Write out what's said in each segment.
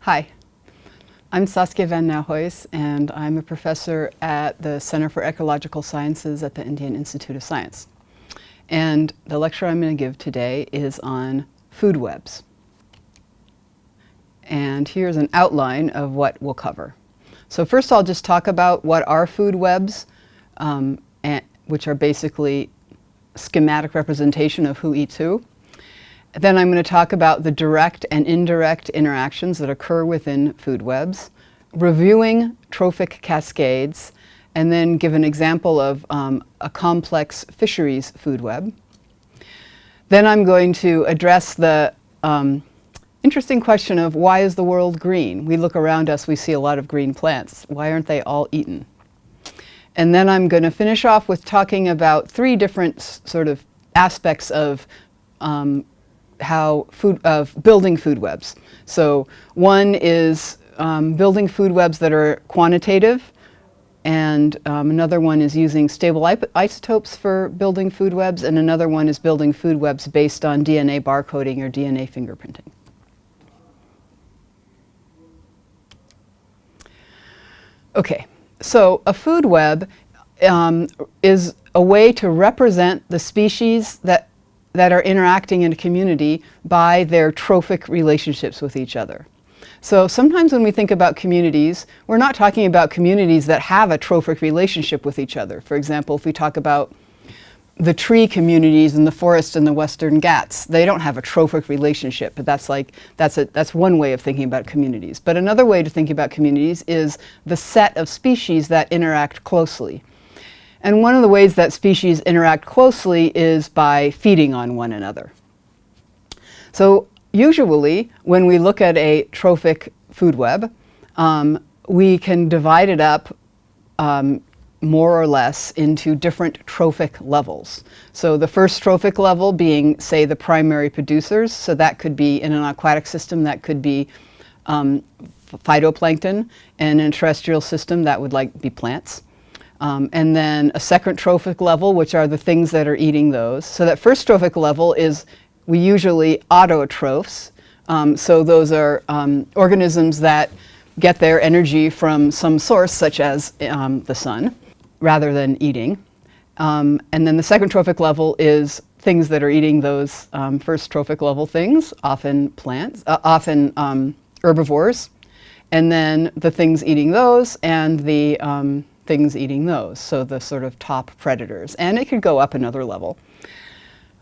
Hi, I'm Saskia van Nouhuis, and I'm a professor at the Center for Ecological Sciences at the Indian Institute of Science. And the lecture I'm going to give today is on food webs. And here's an outline of what we'll cover. So first I'll just talk about what are food webs, which are basically schematic representation of who eats who. Then I'm going to talk about the direct and indirect interactions that occur within food webs, reviewing trophic cascades, and then give an example of a complex fisheries food web. Then I'm going to address the interesting question of why is the world green? We look around us, we see a lot of green plants. Why aren't they all eaten? And then I'm going to finish off with talking about three different sort of aspects of building food webs. So one is building food webs that are quantitative, and another one is using stable isotopes for building food webs, and another one is building food webs based on DNA barcoding or DNA fingerprinting. Okay, so a food web is a way to represent the species that are interacting in a community by their trophic relationships with each other. So sometimes when we think about communities, we're not talking about communities that have a trophic relationship with each other. For example, if we talk about the tree communities in the forest in the Western Ghats, they don't have a trophic relationship, but that's one way of thinking about communities. But another way to think about communities is the set of species that interact closely. And one of the ways that species interact closely is by feeding on one another. So usually, when we look at a trophic food web, we can divide it up more or less into different trophic levels. So the first trophic level being, say, the primary producers. So that could be, in an aquatic system, that could be phytoplankton, and in a terrestrial system, that would be plants. And then a second trophic level, which are the things that are eating those. So that first trophic level is, we usually autotrophs. So those are organisms that get their energy from some source, such as the sun, rather than eating. And then the second trophic level is things that are eating those first trophic level things, often plants, often herbivores. And then the things eating those, and the things eating those, so the sort of top predators. And it could go up another level.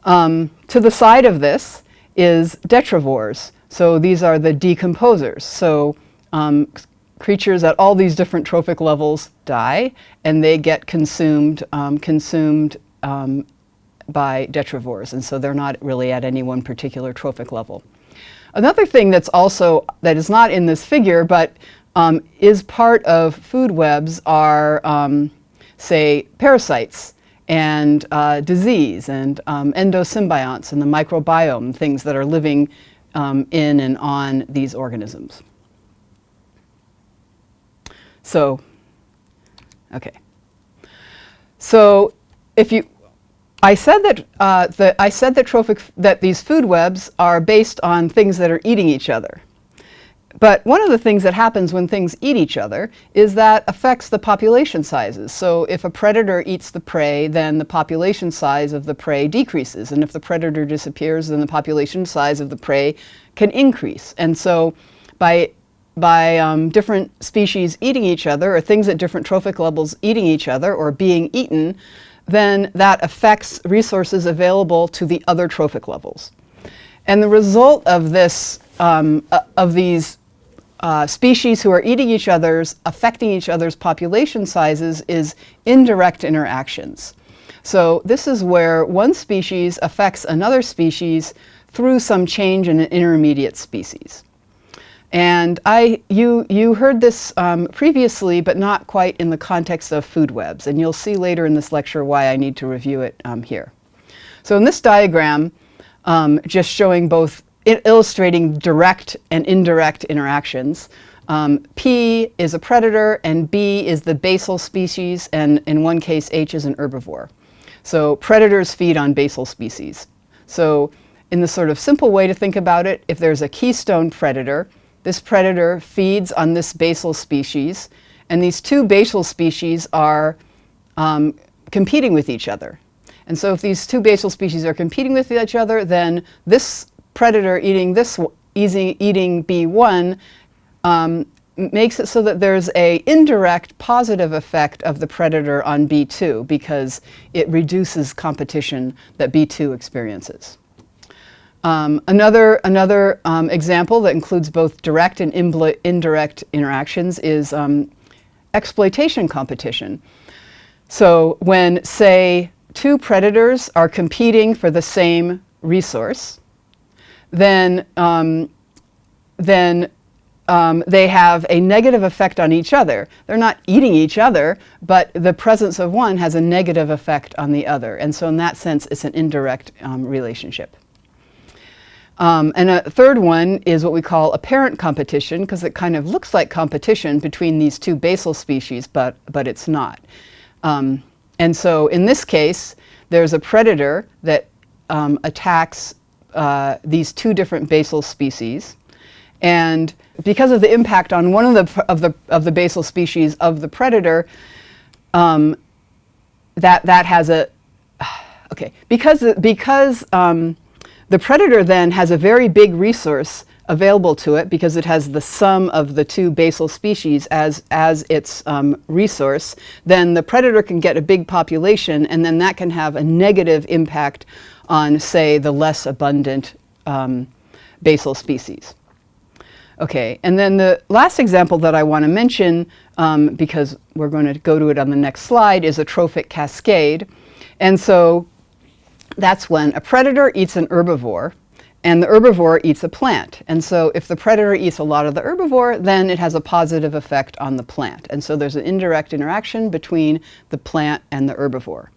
To the side of this is detrivores. So these are the decomposers. So creatures at all these different trophic levels die, and they get consumed by detrivores. And so they're not really at any one particular trophic level. Another thing that is not in this figure, but is part of food webs are, say, parasites and disease and endosymbionts and the microbiome, things that are living in and on these organisms. So, okay. So, I said that these food webs are based on things that are eating each other. But one of the things that happens when things eat each other is that affects the population sizes. So if a predator eats the prey, then the population size of the prey decreases. And if the predator disappears, then the population size of the prey can increase. And so by different species eating each other, or things at different trophic levels eating each other or being eaten, then that affects resources available to the other trophic levels. And the result of this, of these species who are eating each other's, affecting each other's population sizes, is indirect interactions. So this is where one species affects another species through some change in an intermediate species. And you heard this previously, but not quite in the context of food webs. And you'll see later in this lecture why I need to review it here. So in this diagram, just showing both, illustrating direct and indirect interactions. P is a predator, and B is the basal species, and in one case, H is an herbivore. So predators feed on basal species. So in the sort of simple way to think about it, if there's a keystone predator, This predator feeds on this basal species, and these two basal species are competing with each other. And so if these two basal species are competing with each other, then this predator eating B1 makes it so that there's an indirect positive effect of the predator on B2 because it reduces competition that B2 experiences. Another example that includes both direct and indirect interactions is exploitation competition. So when, say, two predators are competing for the same resource, then they have a negative effect on each other. They're not eating each other, but the presence of one has a negative effect on the other. And so in that sense, it's an indirect relationship. And a third one is what we call apparent competition, because it kind of looks like competition between these two basal species, but it's not. And so in this case, there's a predator that attacks these two different basal species. And because of the impact on one of the basal species of the predator, that has a because the predator then has a very big resource available to it because it has the sum of the two basal species as its resource, then the predator can get a big population, and then that can have a negative impact on, say, the less abundant basal species. Okay, and then the last example that I want to mention, because we're going to go to it on the next slide, is a trophic cascade. And so that's when a predator eats an herbivore, and the herbivore eats a plant. And so if the predator eats a lot of the herbivore, then it has a positive effect on the plant. And so there's an indirect interaction between the plant and the herbivore.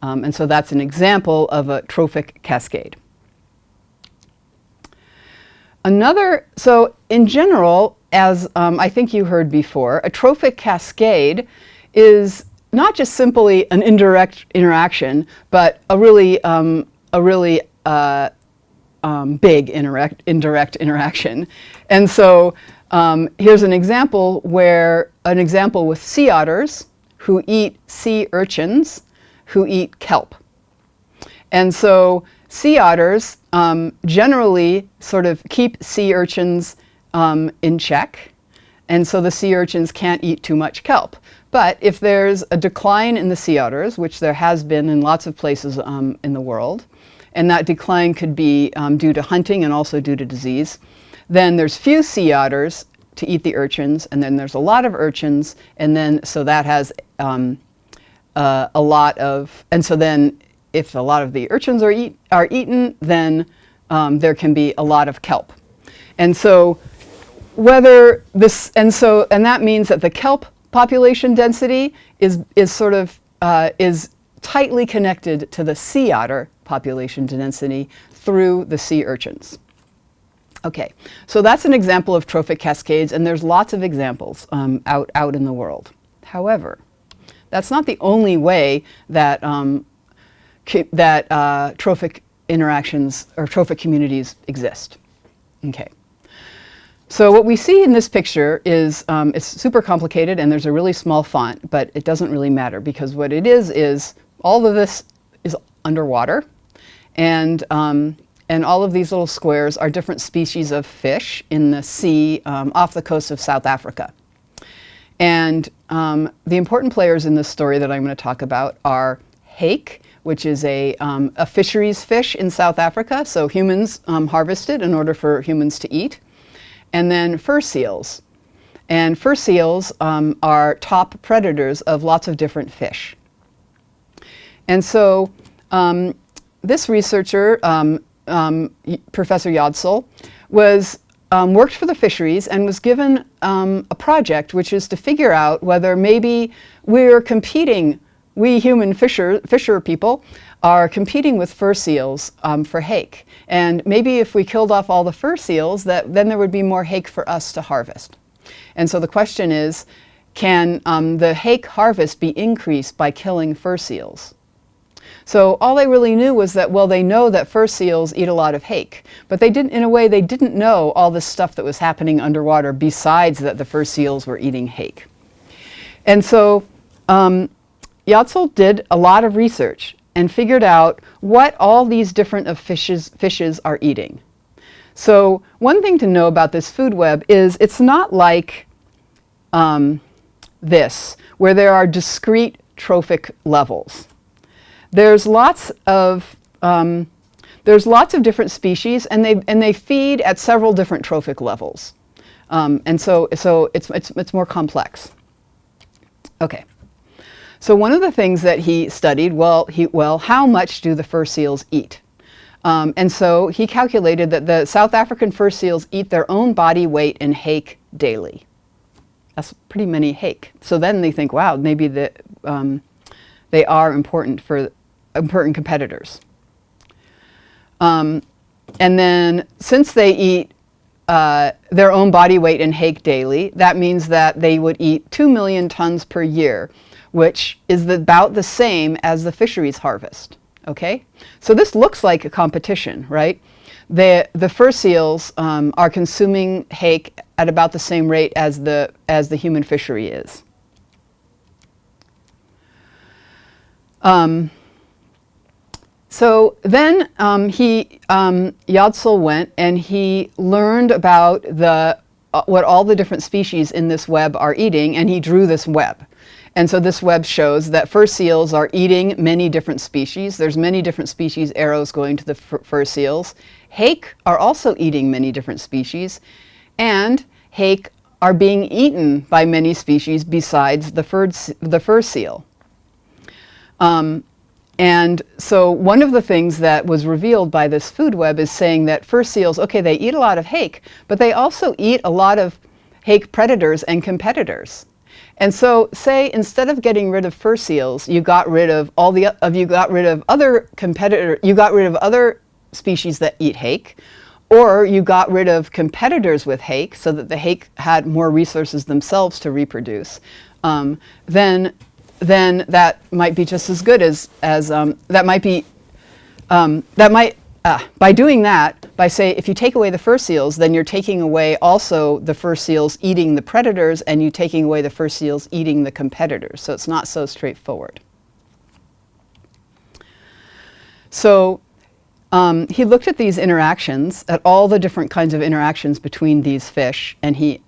And so that's an example of a trophic cascade. So in general, as I think you heard before, a trophic cascade is not just simply an indirect interaction, but a really big indirect interaction. And so here's an example with sea otters who eat sea urchins who eat kelp. And so sea otters generally sort of keep sea urchins in check, and so the sea urchins can't eat too much kelp. But if there's a decline in the sea otters, which there has been in lots of places in the world, and that decline could be due to hunting and also due to disease, then there's few sea otters to eat the urchins, and then there's a lot of urchins, and then so that has a lot of, and so then if a lot of the urchins are eaten, then there can be a lot of kelp. And so whether this, and that means that the kelp population density is tightly connected to the sea otter population density through the sea urchins. Okay, so that's an example of trophic cascades, and there's lots of examples out in the world. However, that's not the only way that trophic interactions or trophic communities exist. Okay. So what we see in this picture is, it's super complicated and there's a really small font, but it doesn't really matter because what it is all of this is underwater, and all of these little squares are different species of fish in the sea off the coast of South Africa. And the important players in this story that I'm going to talk about are hake, which is a fisheries fish in South Africa, so humans harvest it in order for humans to eat. And then fur seals. And fur seals are top predators of lots of different fish. And so this researcher, Professor Yodsel, worked for the fisheries and was given a project which is to figure out whether maybe we human fisher people are competing with fur seals for hake. And maybe if we killed off all the fur seals, then there would be more hake for us to harvest. And so the question is, can the hake harvest be increased by killing fur seals? So all they really knew was that, well, they know that fur seals eat a lot of hake, but they didn't, in a way, they didn't know all this stuff that was happening underwater besides that the fur seals were eating hake. And so Jötsel did a lot of research and figured out what all these different fishes are eating. So one thing to know about this food web is it's not like this, where there are discrete trophic levels. There's lots of different species, and they feed at several different trophic levels, and so it's more complex. Okay, so one of the things that he studied, how much do the fur seals eat? And so he calculated that the South African fur seals eat their own body weight in hake daily. That's pretty many hake. So then they think, wow, maybe they are important competitors. And then since they eat their own body weight in hake daily, that means that they would eat 2 million tons per year, which is about the same as the fisheries harvest. Okay, so this looks like a competition, right? The fur seals are consuming hake at about the same rate as the human fishery is. So then Jötsel went and he learned about what all the different species in this web are eating, and he drew this web. And so this web shows that fur seals are eating many different species. There's many different species arrows going to the fur seals. Hake are also eating many different species, and hake are being eaten by many species besides the fur seal. And so one of the things that was revealed by this food web is saying that fur seals, okay, they eat a lot of hake, but they also eat a lot of hake predators and competitors. And so, say instead of getting rid of fur seals, you got rid of other species that eat hake, or you got rid of competitors with hake, so that the hake had more resources themselves to reproduce. Then that might be just as good by doing that, by say, if you take away the fur seals, then you're taking away also the fur seals eating the predators, and you're taking away the fur seals eating the competitors. So it's not so straightforward. So he looked at these interactions, at all the different kinds of interactions between these fish, and he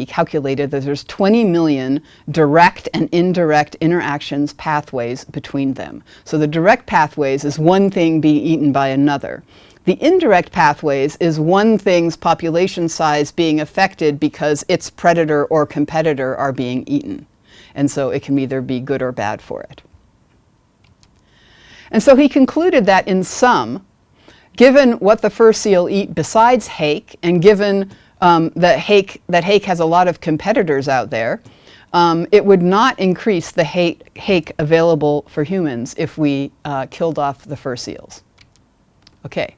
calculated that there's 20 million direct and indirect interactions, pathways between them. So the direct pathways is one thing being eaten by another. The indirect pathways is one thing's population size being affected because its predator or competitor are being eaten. And so it can either be good or bad for it. And so he concluded that in sum, given what the fur seal eat besides hake, and given that hake has a lot of competitors out there, it would not increase the hake available for humans if we killed off the fur seals. Okay,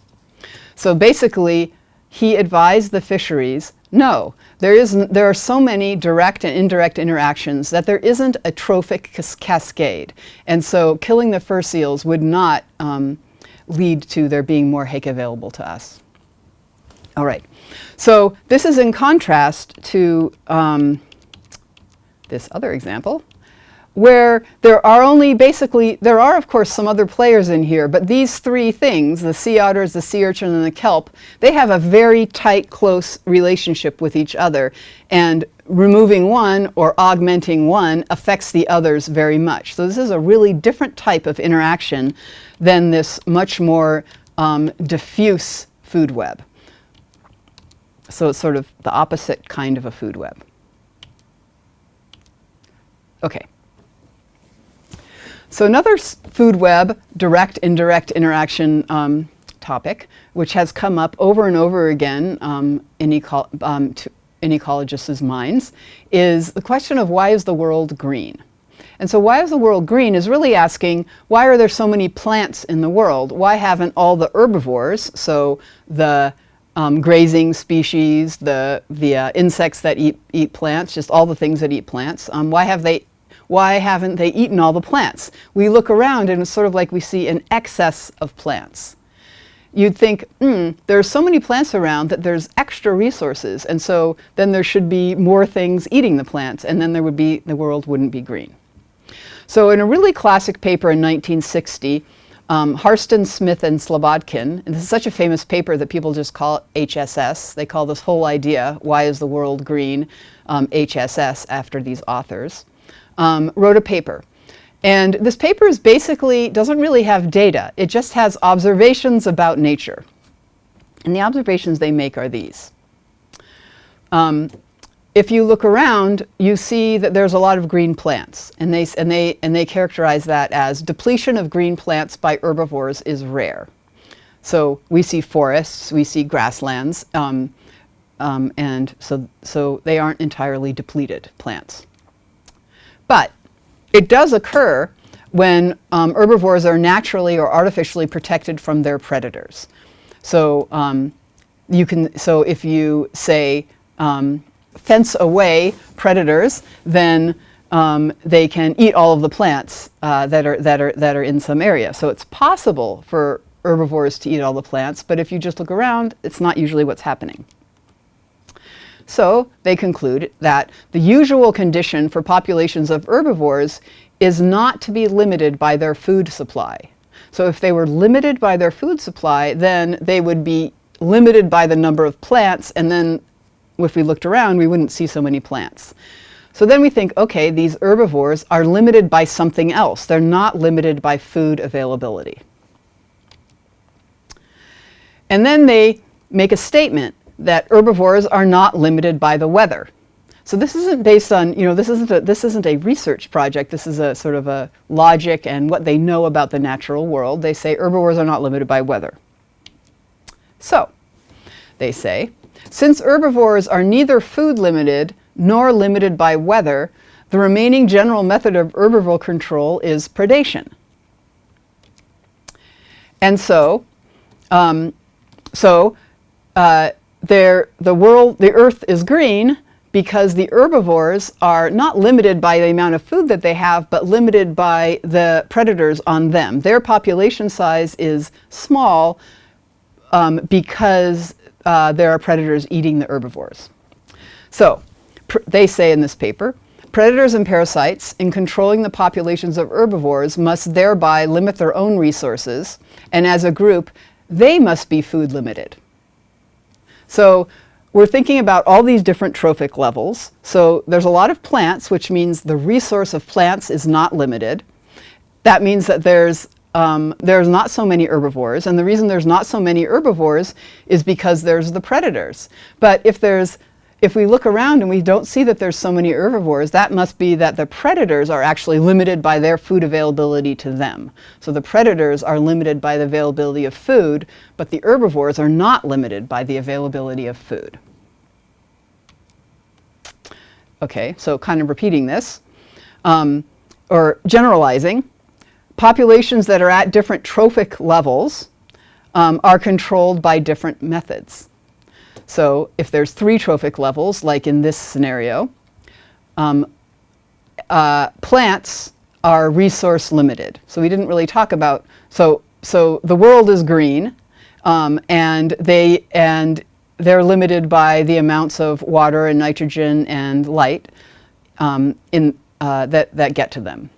so basically he advised the fisheries, no, there are so many direct and indirect interactions that there isn't a trophic cascade, and so killing the fur seals would not lead to there being more hake available to us. All right, so this is in contrast to this other example, where there are of course some other players in here, but these three things, the sea otters, the sea urchin, and the kelp, they have a very tight, close relationship with each other, and removing one or augmenting one affects the others very much. So this is a really different type of interaction than this much more diffuse food web. So it's sort of the opposite kind of a food web. Okay. So another food web, direct, indirect interaction topic, which has come up over and over again in ecologists' minds, is the question of why is the world green? And so why is the world green is really asking, why are there so many plants in the world? Why haven't all the herbivores, so the grazing species, the insects that eat plants, just all the things that eat plants, why why haven't they eaten all the plants? We look around and it's sort of like we see an excess of plants. You'd think, there are so many plants around that there's extra resources, and so then there should be more things eating the plants, and then the world wouldn't be green. So in a really classic paper in 1960, Harston, Smith, and Slobodkin, and this is such a famous paper that people just call it HSS. They call this whole idea, why is the world green, HSS, after these authors, wrote a paper. And this paper is basically, doesn't really have data. It just has observations about nature. And the observations they make are these. If you look around, you see that there's a lot of green plants, and they characterize that as depletion of green plants by herbivores is rare. So we see forests, we see grasslands, and so they aren't entirely depleted plants. But it does occur when herbivores are naturally or artificially protected from their predators. So if you say fence away predators, then they can eat all of the plants that are in some area. So it's possible for herbivores to eat all the plants, but if you just look around, it's not usually what's happening. So they conclude that the usual condition for populations of herbivores is not to be limited by their food supply. So if they were limited by their food supply, then they would be limited by the number of plants, and then if we looked around, we wouldn't see so many plants. So then we think, okay, these herbivores are limited by something else. They're not limited by food availability. And then they make a statement that herbivores are not limited by the weather. So this isn't based on, this isn't a research project. This is a sort of a logic and what they know about the natural world. They say herbivores are not limited by weather. So they say, since herbivores are neither food limited nor limited by weather, the remaining general method of herbivore control is predation. And the Earth is green because the herbivores are not limited by the amount of food that they have, but limited by the predators on them. Their population size is small because there are predators eating the herbivores. So they say in this paper, predators and parasites in controlling the populations of herbivores must thereby limit their own resources, and as a group, they must be food limited. So we're thinking about all these different trophic levels. So there's a lot of plants, which means the resource of plants is not limited. That means that there's not so many herbivores, and the reason there's not so many herbivores is because there's the predators. But if we look around and we don't see that there's so many herbivores, that must be that the predators are actually limited by their food availability to them. So the predators are limited by the availability of food, but the herbivores are not limited by the availability of food. Okay, so kind of repeating this, or generalizing, populations that are at different trophic levels are controlled by different methods. So if there's 3 trophic levels, like in this scenario, plants are resource limited. So we didn't really talk about, so the world is green, and they're limited by the amounts of water and nitrogen and light that get to them.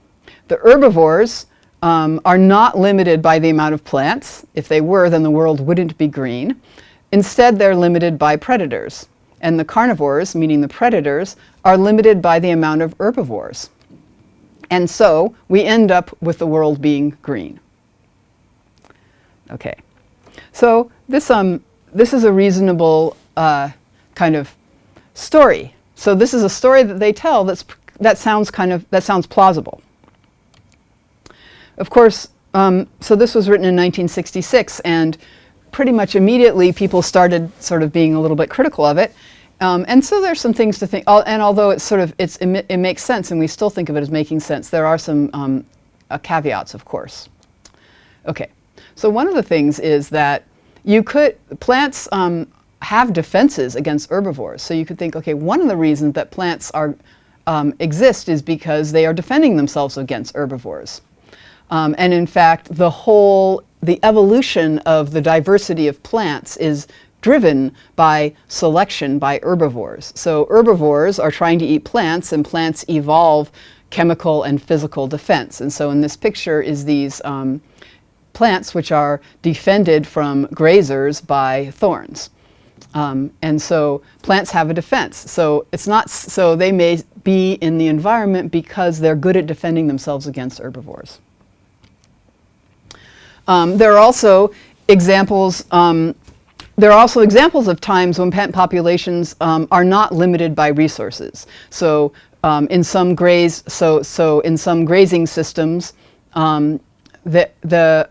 The herbivores are not limited by the amount of plants. If they were, then the world wouldn't be green. Instead, they're limited by predators. And the carnivores, meaning the predators, are limited by the amount of herbivores. And so we end up with the world being green. Okay, so this is a reasonable kind of story. So this is a story that they tell that sounds plausible. Of course, so this was written in 1966, and pretty much immediately people started sort of being a little bit critical of it. And so there's some things to think, and although it makes sense and we still think of it as making sense, there are some caveats, of course. Okay, so one of the things is that plants have defenses against herbivores. So you could think, okay, one of the reasons that plants are exist is because they are defending themselves against herbivores. And in fact, the evolution of the diversity of plants is driven by selection by herbivores. So herbivores are trying to eat plants, and plants evolve chemical and physical defense. And so in this picture is these plants which are defended from grazers by thorns. And so plants have a defense. So it's not so they may be in the environment because they're good at defending themselves against herbivores. There are also examples. There are also examples of times when plant populations are not limited by resources. So in some grazing systems, the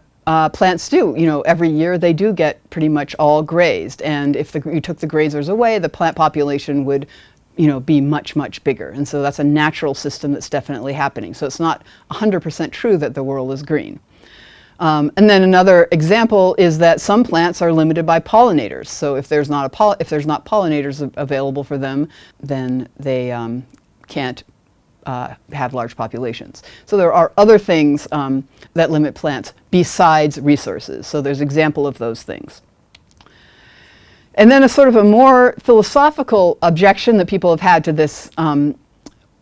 plants do, every year they do get pretty much all grazed. And if you took the grazers away, the plant population would, be much, much bigger. And so that's a natural system that's definitely happening. So it's not 100% true that the world is green. And then another example is that some plants are limited by pollinators. So if there's not pollinators available for them, then they can't have large populations. So there are other things that limit plants besides resources. So there's an example of those things. And then a sort of a more philosophical objection that people have had to this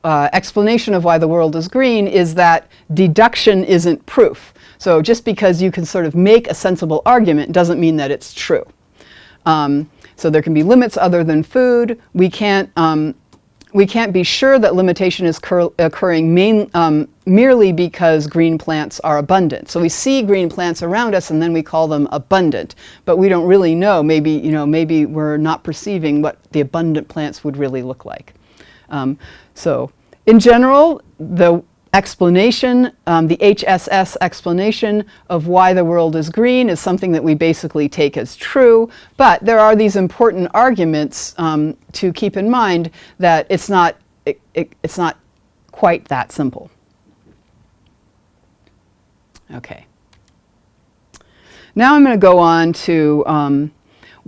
explanation of why the world is green is that deduction isn't proof. So just because you can sort of make a sensible argument doesn't mean that it's true. So there can be limits other than food. We can't be sure that limitation is occurring merely because green plants are abundant. So we see green plants around us and then we call them abundant, but we don't really know. Maybe we're not perceiving what the abundant plants would really look like. So in general, the explanation, the HSS explanation of why the world is green is something that we basically take as true, but there are these important arguments to keep in mind that it's not quite that simple. Okay. Now I'm going to go on to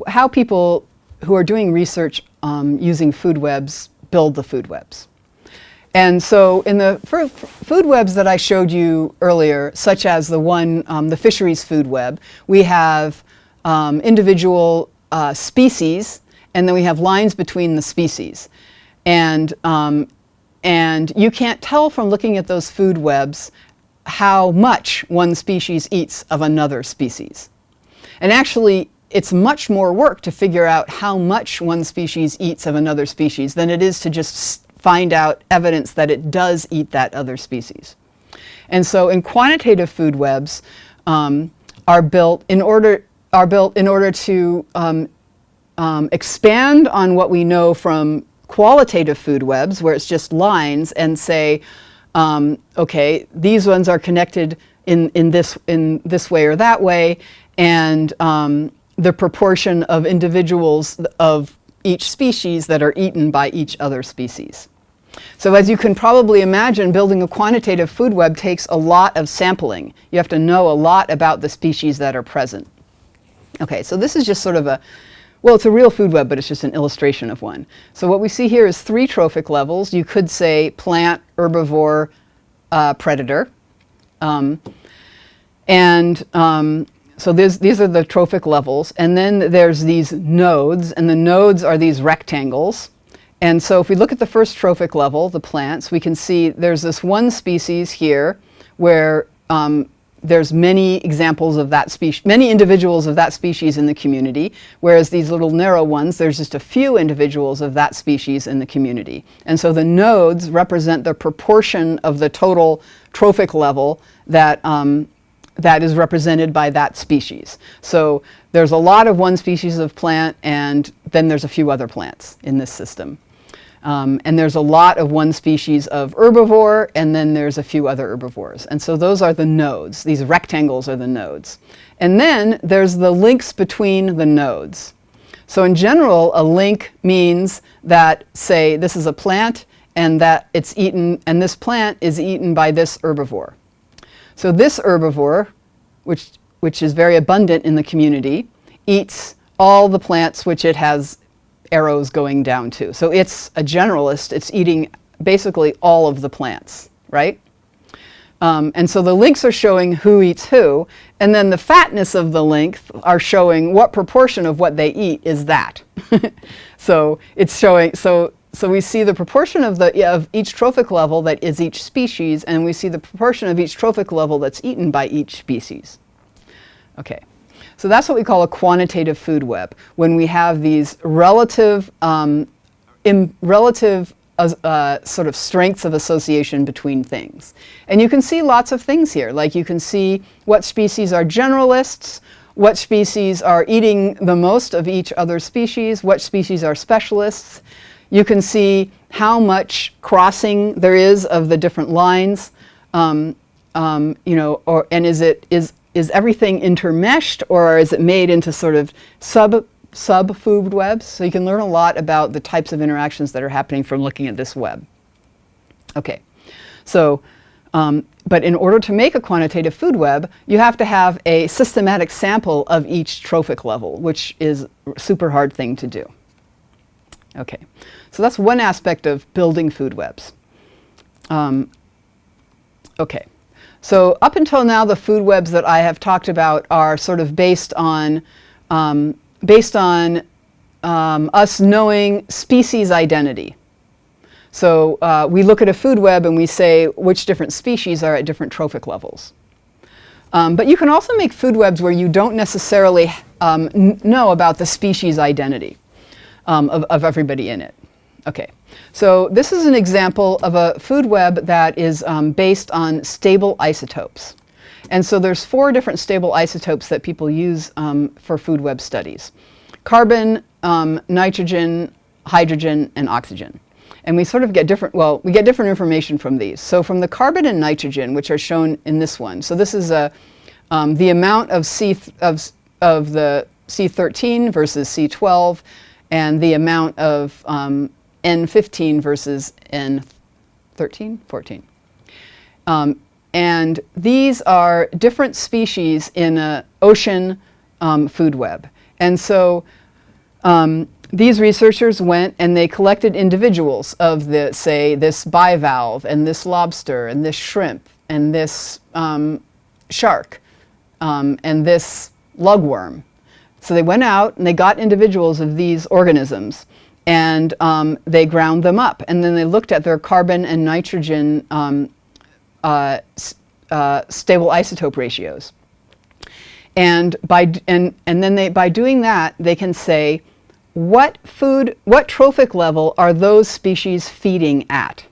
how people who are doing research using Foodwebs build the Foodwebs. And so in the food webs that I showed you earlier, such as the fisheries food web, we have individual species, and then we have lines between the species. And you can't tell from looking at those food webs how much one species eats of another species. And actually, it's much more work to figure out how much one species eats of another species than it is to just find out evidence that it does eat that other species. And so in quantitative food webs are built in order to expand on what we know from qualitative food webs, where it's just lines, and say, okay, these ones are connected in this way or that way, and the proportion of individuals of each species that are eaten by each other species. So as you can probably imagine, building a quantitative food web takes a lot of sampling. You have to know a lot about the species that are present. Okay, so this is just sort of it's a real food web, but it's just an illustration of one. So what we see here is 3 trophic levels. You could say plant, herbivore, predator. So these are the trophic levels, and then there's these nodes, and the nodes are these rectangles. And so if we look at the first trophic level, the plants, we can see there's this one species here where there's many examples of that species, many individuals of that species in the community, whereas these little narrow ones, there's just a few individuals of that species in the community. And so the nodes represent the proportion of the total trophic level that is represented by that species. So there's a lot of one species of plant, and then there's a few other plants in this system. And there's a lot of one species of herbivore, and then there's a few other herbivores. And so those are the nodes. These rectangles are the nodes. And then there's the links between the nodes. So in general, a link means that, say, this is a plant, and that it's eaten, and this plant is eaten by this herbivore. So this herbivore, which is very abundant in the community, eats all the plants which it has arrows going down to. So it's a generalist. It's eating basically all of the plants, right? And so the links are showing who eats who, and then the fatness of the length are showing what proportion of what they eat is that. So it's showing, so we see the proportion of each trophic level that is each species, and we see the proportion of each trophic level that's eaten by each species. Okay, so that's what we call a quantitative food web, when we have these relative sort of strengths of association between things. And you can see lots of things here, like you can see what species are generalists, what species are eating the most of each other species, what species are specialists. You can see how much crossing there is of the different lines, you know, and is everything intermeshed, or is it made into sort of sub-food webs? So you can learn a lot about the types of interactions that are happening from looking at this web. Okay, so, but in order to make a quantitative food web, you have to have a systematic sample of each trophic level, which is a super hard thing to do. Okay, so that's one aspect of building food webs. Okay, so up until now, the food webs that I have talked about are sort of based on us knowing species identity. So we look at a food web and we say which different species are at different trophic levels. But you can also make food webs where you don't necessarily know about the species identity of everybody in it. Okay, so this is an example of a food web that is based on stable isotopes. And so there's 4 different stable isotopes that people use for food web studies: carbon, nitrogen, hydrogen, and oxygen. And we sort of get different, well, we get different information from these. So from the carbon and nitrogen, which are shown in this one, so this is the amount of the C13 versus C12, and the amount of N15 versus N13, 14. And these are different species in an ocean food web. And so these researchers went and they collected individuals of the, say, this bivalve and this lobster and this shrimp and this shark and this lugworm. So they went out and they got individuals of these organisms, and they ground them up, and then they looked at their carbon and nitrogen stable isotope ratios. And by doing that, they can say what trophic level are those species feeding at?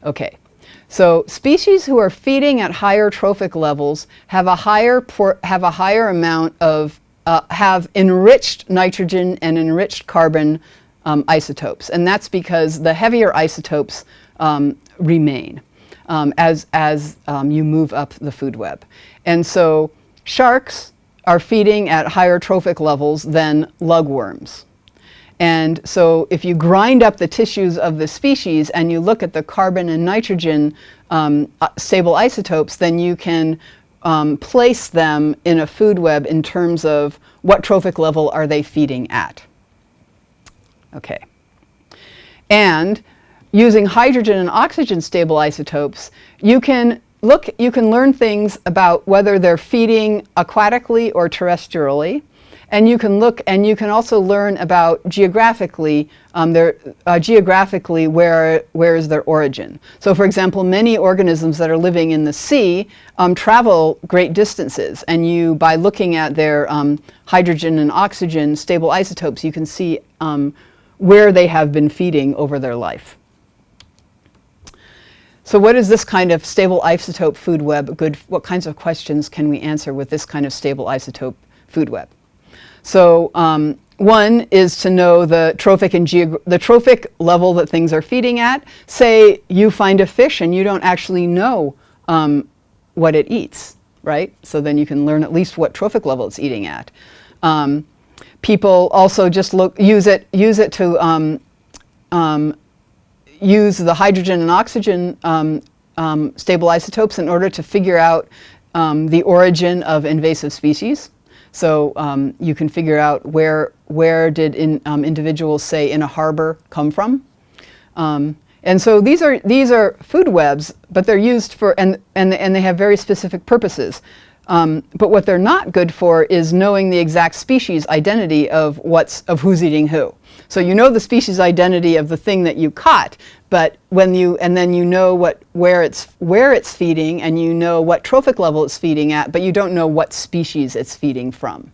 Okay, so species who are feeding at higher trophic levels have a higher amount of have enriched nitrogen and enriched carbon isotopes, and that's because the heavier isotopes remain as you move up the food web. And so sharks are feeding at higher trophic levels than lugworms. And so if you grind up the tissues of the species and you look at the carbon and nitrogen stable isotopes, then you can place them in a food web in terms of what trophic level are they feeding at. Okay. And using hydrogen and oxygen stable isotopes, you can learn things about whether they're feeding aquatically or terrestrially, and you can also learn about geographically where is their origin. So for example, many organisms that are living in the sea travel great distances, and by looking at their hydrogen and oxygen stable isotopes, you can see where they have been feeding over their life. So what is this kind of stable isotope food web good? What kinds of questions can we answer with this kind of stable isotope food web? So one is to know the trophic level that things are feeding at. Say you find a fish and you don't actually know what it eats, right? So then you can learn at least what trophic level it's eating at. People also just use it to use the hydrogen and oxygen stable isotopes in order to figure out the origin of invasive species. So you can figure out where did individuals, say, in a harbor come from. And so these are food webs, but they're used for, and they have very specific purposes. But what they're not good for is knowing the exact species identity of who's eating who. So you know the species identity of the thing that you caught, but then you know where it's feeding, and you know what trophic level it's feeding at, but you don't know what species it's feeding from.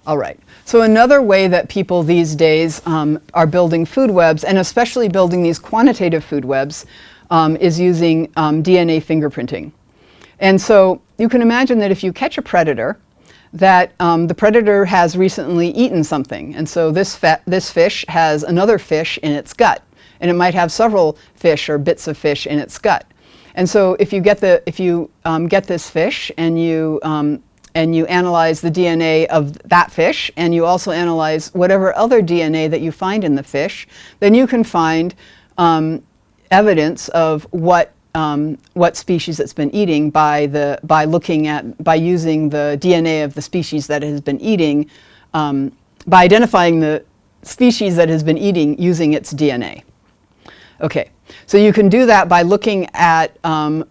All right. So another way that people these days are building food webs, and especially building these quantitative food webs, is using DNA fingerprinting. And so you can imagine that if you catch a predator, that the predator has recently eaten something. And so this fish has another fish in its gut. And it might have several fish or bits of fish in its gut. And so if you get this fish and you analyze the DNA of that fish, and you also analyze whatever other DNA that you find in the fish, then you can find evidence of what species it's been eating by using the DNA of the species that it has been eating, by identifying the species that it has been eating using its DNA. Okay, so you can do that by looking at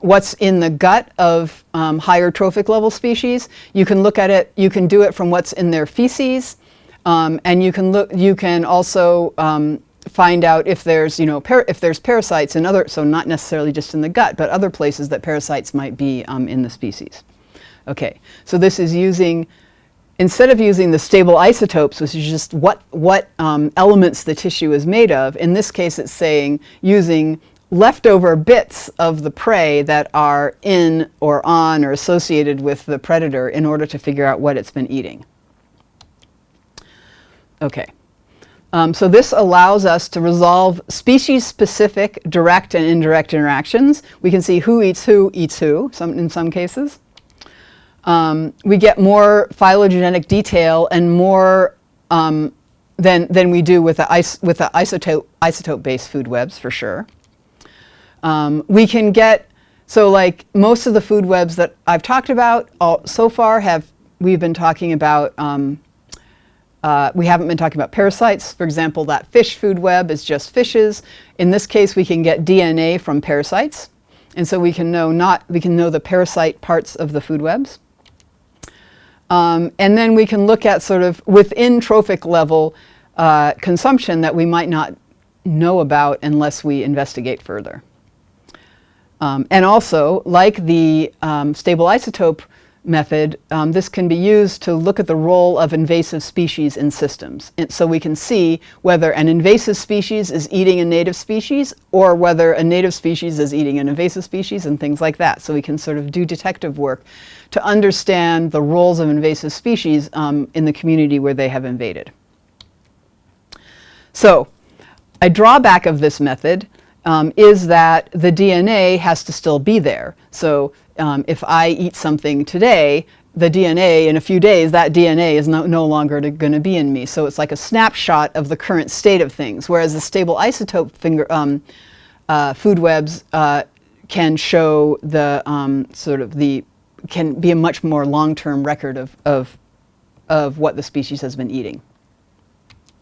what's in the gut of higher trophic level species. You can look at it. You can do it from what's in their feces, and you can also find out if there's if there's parasites in other, so not necessarily just in the gut, but other places that parasites might be in the species. Okay, so this is using, instead of using the stable isotopes, which is just what elements the tissue is made of, in this case it's saying using leftover bits of the prey that are in or on or associated with the predator in order to figure out what it's been eating. Okay. So this allows us to resolve species-specific direct and indirect interactions. We can see who eats who in some cases. We get more phylogenetic detail and more than we do with the isotope-based food webs, for sure. We can get, so like most of the food webs that I've talked about so far we've been talking about, we haven't been talking about parasites. For example, that fish food web is just fishes. In this case, we can get DNA from parasites. And so we can know the parasite parts of the food webs. And then we can look at sort of within trophic level consumption that we might not know about unless we investigate further. And also, like the stable isotope method, this can be used to look at the role of invasive species in systems. And so we can see whether an invasive species is eating a native species, or whether a native species is eating an invasive species, and things like that. So we can sort of do detective work to understand the roles of invasive species in the community where they have invaded. So a drawback of this method is that the DNA has to still be there. So if I eat something today, the DNA, in a few days, that DNA is no longer going to be in me. So it's like a snapshot of the current state of things, whereas the stable isotope food webs can show the can be a much more long-term record of what the species has been eating.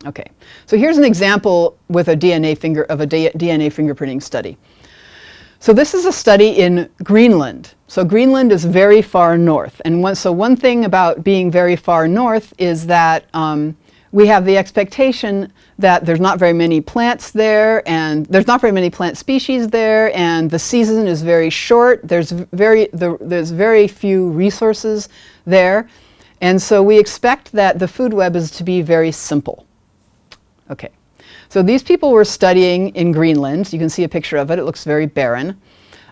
Okay, so here's an example with a DNA fingerprinting study. So this is a study in Greenland. So Greenland is very far north, and one thing about being very far north is that we have the expectation that there's not very many plants there, and there's not very many plant species there, and the season is very short. There's very few resources there, and so we expect that the food web is to be very simple. Okay, so these people were studying in Greenland. You can see a picture of it. It looks very barren.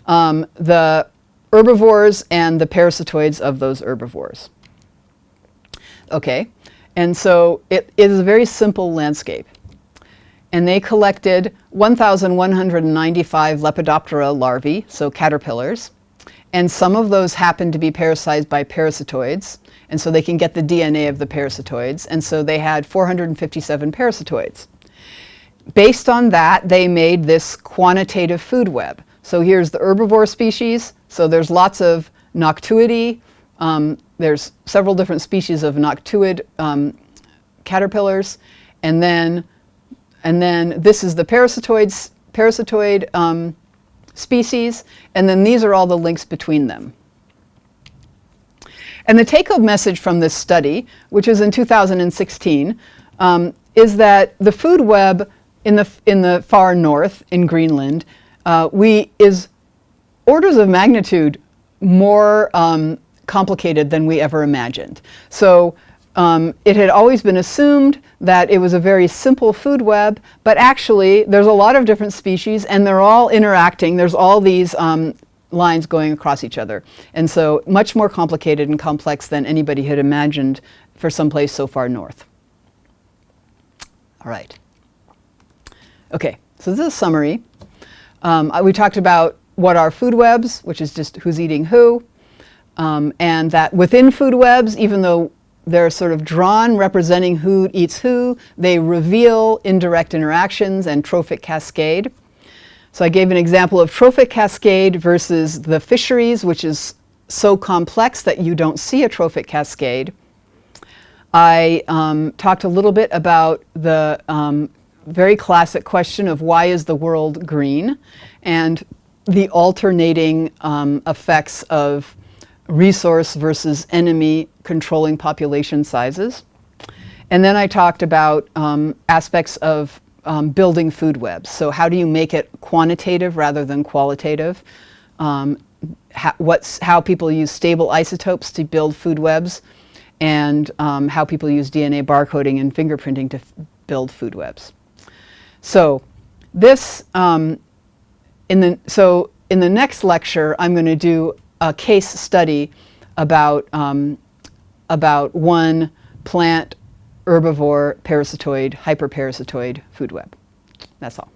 The herbivores and the parasitoids of those herbivores. Okay, and so it is a very simple landscape. And they collected 1,195 Lepidoptera larvae, so caterpillars. And some of those happen to be parasitized by parasitoids. And so they can get the DNA of the parasitoids. And so they had 457 parasitoids. Based on that, they made this quantitative food web. So here's the herbivore species. So there's lots of noctuidae. There's several different species of noctuid caterpillars. And then And then this is the parasitoid species, and then these are all the links between them. And the take-home message from this study, which is in 2016, is that the food web in the far north, in Greenland, is orders of magnitude more complicated than we ever imagined. So it had always been assumed that it was a very simple food web, but actually there's a lot of different species and they're all interacting. There's all these lines going across each other. And so much more complicated and complex than anybody had imagined for someplace so far north. All right. Okay, so this is a summary. We talked about what are food webs, which is just who's eating who, and that within food webs, even though they're sort of drawn representing who eats who, they reveal indirect interactions and trophic cascade. So I gave an example of trophic cascade versus the fisheries, which is so complex that you don't see a trophic cascade. I talked a little bit about the very classic question of why is the world green, and the alternating effects of resource versus enemy controlling population sizes. And then I talked about aspects of building food webs. So how do you make it quantitative rather than qualitative? How people use stable isotopes to build food webs, and how people use DNA barcoding and fingerprinting to build food webs. So this, in the next lecture, I'm going to do a case study about one plant herbivore parasitoid, hyperparasitoid food web. That's all.